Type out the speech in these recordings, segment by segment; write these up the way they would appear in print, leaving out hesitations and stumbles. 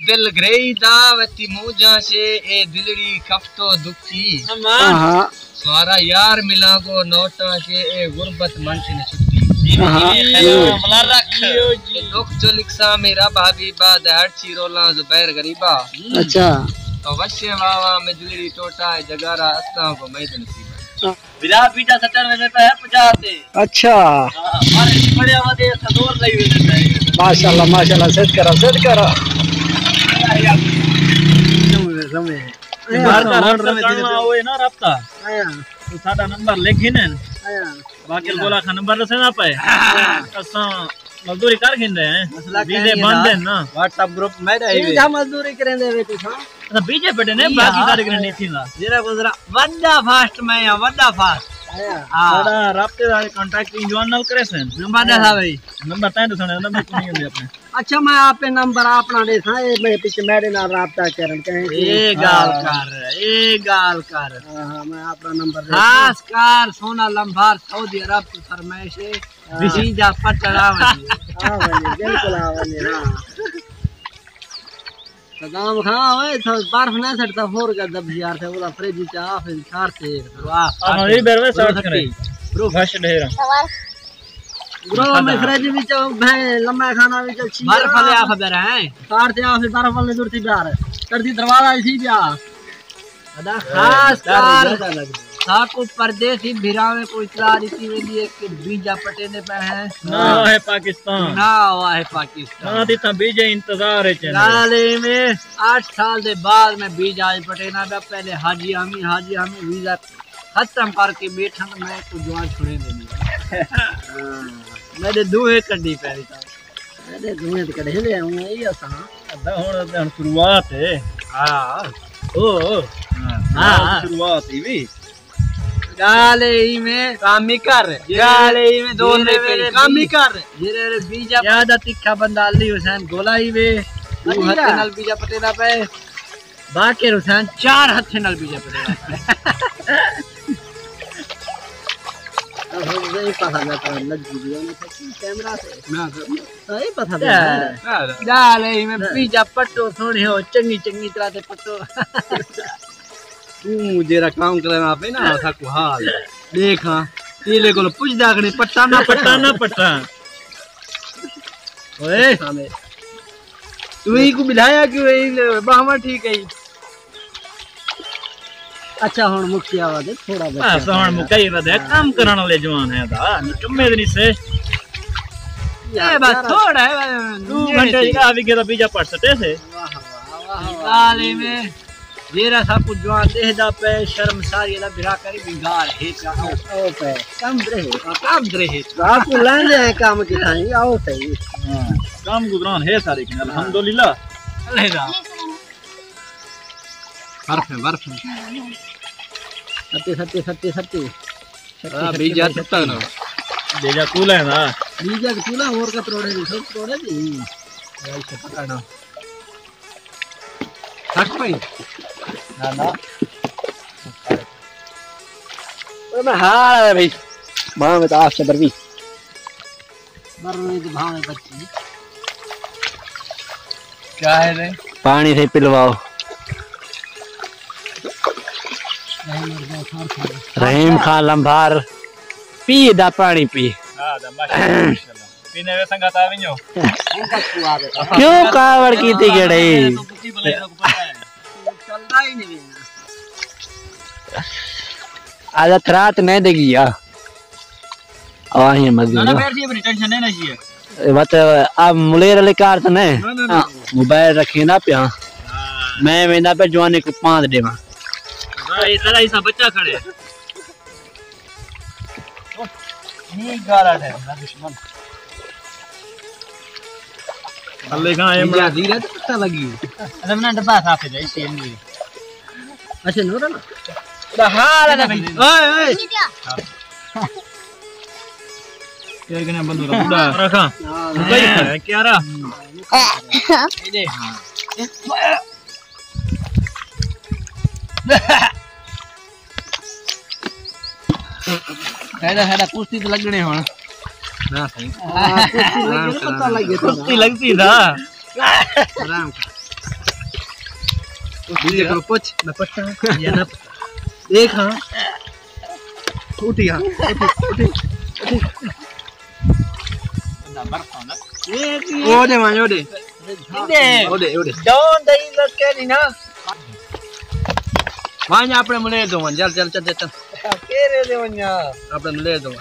दिल ग्रेई दावती मुझा से ए दिलड़ी खफ्तो दुखी हां सारा यार मिला को नोटा से ए गुरबत मनसी ने छुट्टी मला रख दुख जो लिखसा मेरा हबीबा दहर चिरोला जुबैर गरीबा। अच्छा तो वश्य वावा में दिलड़ी टोटा जगारा अस्ता को मैं नसीब विदा पीटा 97 पे है 50 पे। अच्छा और बढ़िया वादे सदोर लई हुई माशाल्लाह सेट करो समय बार का करना होए ना रास्ता तो सादा नंबर लिखी ने बाकी बोला का नंबर से ना पाए असा मजदूरी कर खिंदे हैं बीजे बंद है ना व्हाट्सएप ग्रुप में रही जा मजदूरी करेंदे वे तो ना बीजे पटे ने बाकी सारे करने थी ना जेरा गुजरा वड्डा फास्ट में या वड्डा फास्ट हां रास्ते दा कांटेक्ट जॉन नल करे से नंबर दे था भाई नंबर ताई तो सुने नंबर नहीं होंगे अपने। अच्छा मैं आप पे नंबर अपना दे था ए मेरे पीछे मेरे नाल राब्ता करन कहे ए गाल कर हां मैं अपना नंबर दे खास कार सोना लंबार सऊदी अरब की फरमाइश है विसीजा पटरा हां बिल्कुल आवने हां सदाम खां ओए तो बर्फ ना सड़ता फोर का दब यार से बोला फ्रिज चा फिर चार से वाह हां ये बेरवे शॉट करे ब्रो घाश ढेर ब्रो मैं फ्रिज में चा लम्बा खाना में चा बर्फ ले आ खबर है कार से आ फिर बर्फ वाले दूर थी प्यार करती दरवाजा इसी जा अदा खास कार साको परदेसी भिरा में कोई इतला रीति वेली है कि बीजा पटेने पे है ना है पाकिस्तान ना दिता बीजे इंतजार है चले में 8 साल के बाद में बीजा पटेना पे पहले हाजी हमी वीजा खत्म करके बैठा मैं को जवान छोड़े देनी मेरे दूहे कड्डी पहली था अरे दूहे तो कढ़े ले हूं ये असा अदा हुन शुरुआत है हां ओ हां शुरुआत ही भी गाले में कामी कर गाले में दो ले कामी कर जेरे बीजा याद तिखा बंदा अली हुसैन गोला ही वे तू हथे नाल बीजा पटेना पे बाकी हुसैन 4 हथे नाल बीजा पटेना अब ये पता लगा लग वीडियो में कैमरा से ना सही पता लगा गाले में बीजा पटो सोने हो चंगी तरह से पटो तू जेरा काम करना पे ना था को हाल देखा ये को पूछ दागने पट्टा ना पट्टा ओए तू ही को बिलाया क्यों बाहमा ठीक है। अच्छा हुन मुक्ति आवाज है थोड़ा बस हुन मुकई वदे काम करन वाले जवान है दा चुम्मे नहीं से ये बस थोड़ा है 2 घंटे का अभी के तो बीजा पड़ सकते से वाह गाली में जेरा सा कुछ जवान देहदा पे शर्म सारी ला बिरा करी बिगाड़ है ओ पे काम रहे आप लाने हैं काम की थाई आओ सही हां काम गुजरान है सारे के अल्हम्दुलिल्लाह अलहदा बर्फ सत्य बीजा तत्ता ना बीजा कूल है ना बीजा कूला और का तोड़े दी ऐसे पकड़ना हट भाई ना मैं हां भाई मां में तो आपसे बरवी बरवी के भाव में बच्ची क्या है रे पानी से पिलवाओ रहीम खान लंभार पी दा पानी पी हां दा माशाल्लाह पीने वे संगत आवियो क्यों कावड़ की थी गेड़े चलता ही नहीं आज रात नहीं देगी यार आ ही मत ना बैठ जी टेंशन नहीं चाहिए मत अब मुलेर वाले कार तो नहीं मोबाइल रखे ना पे मैं वेंदा पे जवानी को 5 देवा भाई तेरा ऐसा बच्चा खड़े नहीं गाला है ना दुश्मन अल्ले कहां है बीजा धीरे तो पता लगी अरे ना डब्बा साफ है जाई सेम नहीं अच्छा नोरा ना बहाल है भाई ओए क्या करना बंद हो रहा रखा भाई है क्या रहा ये हेडा कुश्ती तो लगने हो ना सही कुश्ती लगे पता लगे कुश्ती लगती था आराम डीजे को पूछ मैं पता हूं या ना पता देख हां उठ उठी ना बर्फ ना ये ओडे मान ओडे डोंट दई लटके नी ना वान्या આપણે મને દો વાન ચાલ ચાલ ચાલ ચાલ કેરે દે વાન્યા આપણે ले दो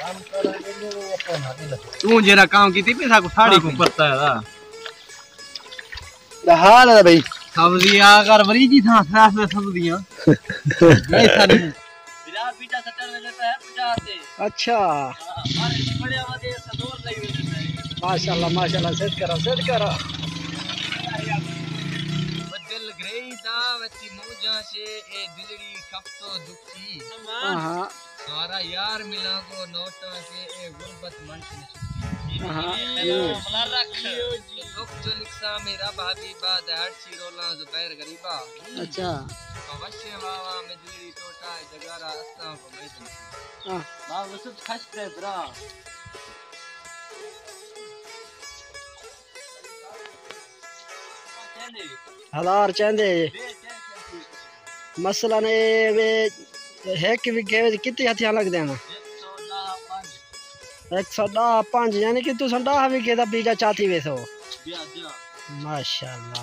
काम करेंगे अपन हाथ तू जरा काम की थी को साड़ी को पता है दा हाल है भाई सब्जी आकर बड़ी जी था सास में सब्जियां ये सारी बिना बीटा 70 में लेता है 50 से अच्छा हमारे बड़े आवाज से दूर लगी हुई है माशाल्लाह सेट करो बदल गई दावती मौजा से ए दिलड़ी खफ्तो दुखी हां सारा यार मिला को नोटा से ए गुरबत मन से छुट्टी मला रख दुख जो लिखसा मेरा हबीबा दहड़ चिरोला जुबैर गरीबा अच्छा अवश्य वावा में दिलड़ी टोटा जगारा अस्ता को मैं हां मां वसुत खस्ते ब्रा हजार चंदे मसला ने वे है कि भी के कितने हथियार लग देना 110 यानी कि तू 110 भी के दा बीजा चाहती वैसो माशाल्लाह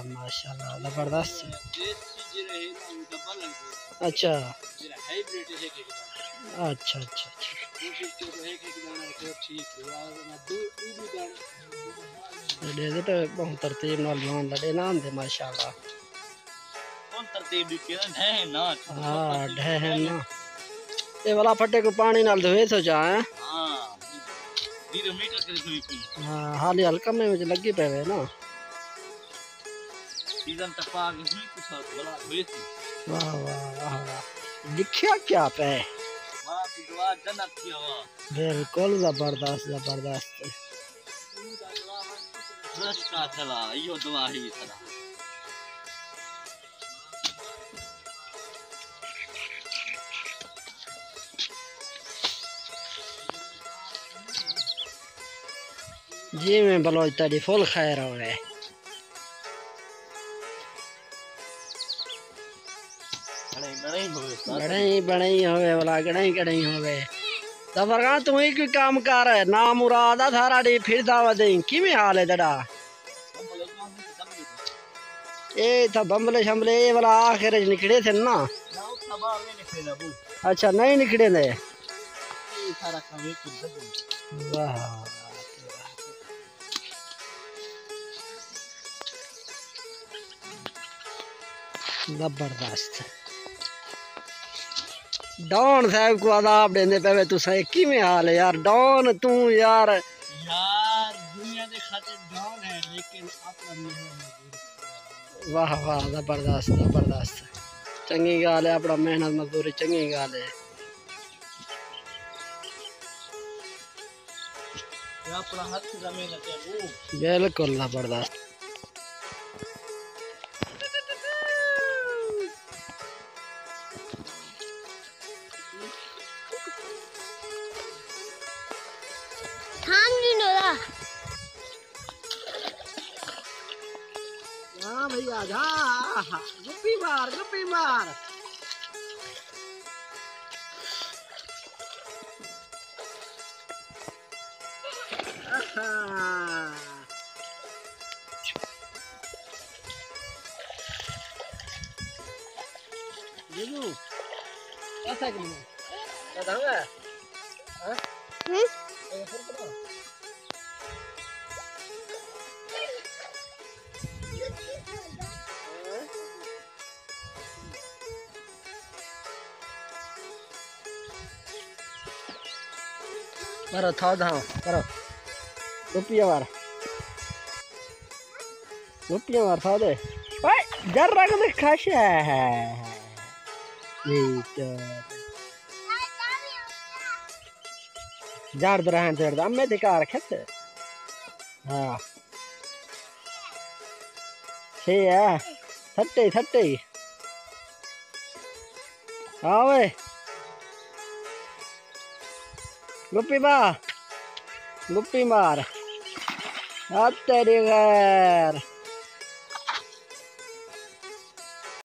जबरदस्त अच्छा लड़े तो बहुत तरतीब नाल जवान लड़े ना दे माशाल्लाह कौन तरतीब दी है ना हां है ना ये वाला फटे को पानी नाल धोए तो जा हां 0 मीटर करे धोई पी हां हाली हल्का में लगी पेवे ना सीजन तपा के हुई कुछ वाला धोए थी वाह लिखया क्या पे वाह की दुआ जन्नत की हवा बिल्कुल जबरदस्त रस का चला यो दुआ ही चला जी में बलोच तेरी फुल खैर हो गए बड़े होवे वाला गड़े होवे तबरगा तू ही कोई काम कर ना मुरादा थारा डी फिर दावा दे की में हाल है दड़ा ए था बम्बले शमले वाला आखिर निकले थे ना अच्छा नहीं निकले ने वाह जबरदस्त डॉन साहब को आदाब देने पे तू सही की में हाल है यार डॉन तू यार दुनिया दे खातिर डॉन है लेकिन अपना वाह जबरदस्त चंगी गाल है अपना मेहनत मजदूरी चंगी गाल है अपना हाथ से मेहनत है वो बिल्कुल जबरदस्त हाँ भैया जा गुप्पी मार जीजू ऐसा क्यों बताऊंगा करो था करो रुपया मार था दे जर रख दे खाशा है ये तो जार दरहन चढ़ अम्मे दिकार खेते हाँ ठीक है थट्टे हाँ वे गुप्पी मार तेरी खैर